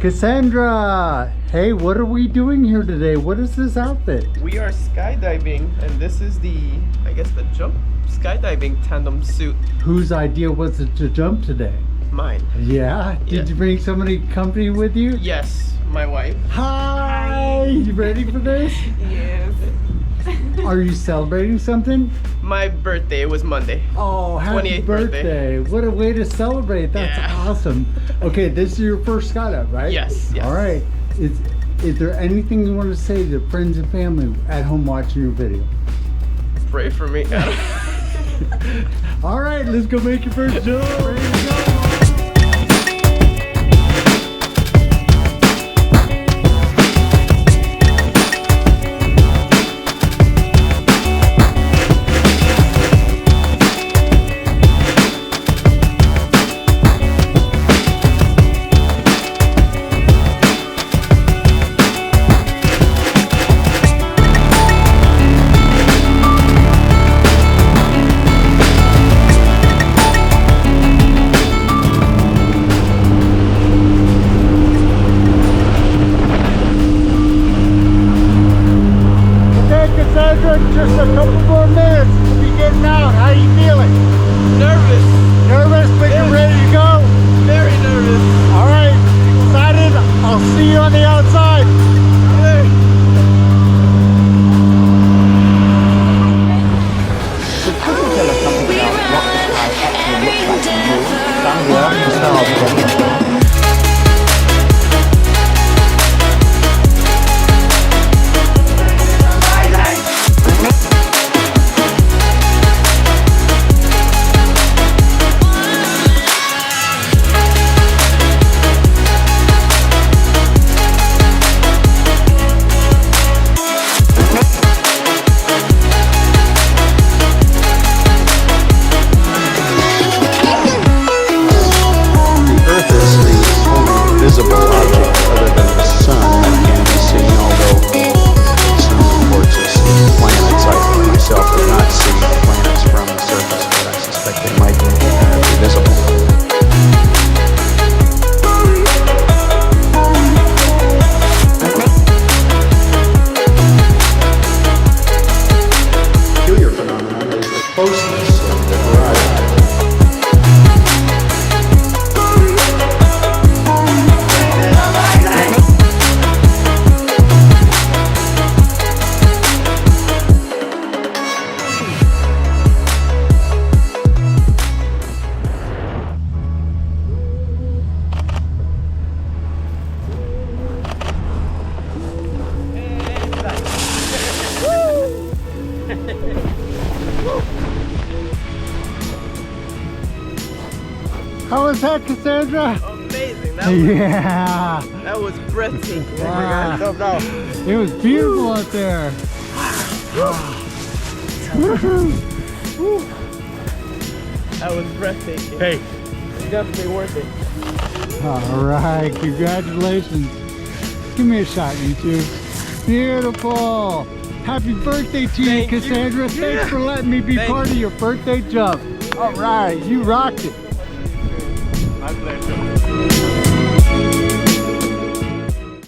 Cassandra! Hey, what are we doing here today? What is this outfit? We are skydiving, and this is I guess the jump skydiving tandem suit. Whose idea was it to jump today? Mine. Yeah? Did you bring somebody company with you? Yes, my wife. Hi! You ready for this? Yes. Are you celebrating something? My birthday was Monday. Oh, happy 28th birthday. What a way to celebrate. That's awesome. Okay, this is your first skydive, right? Yes. All right. Is there anything you want to say to friends and family at home watching your video? Pray for me. All right, let's go make your first jump. Just a couple more minutes. We'll be getting out. How are you feeling? Nervous. Nervous, but you're ready to go? Very nervous. All right. Excited? I'll see you on the outside. How was that, Cassandra? Amazing. That was breathtaking. Wow. Oh my God. It was beautiful out there. That was breathtaking. Hey. Definitely worth it. All right, congratulations. Give me a shot, you two. Beautiful. Happy birthday to you, Cassandra. Thanks for letting me be part of your birthday jump. All right, you rocked it. My pleasure.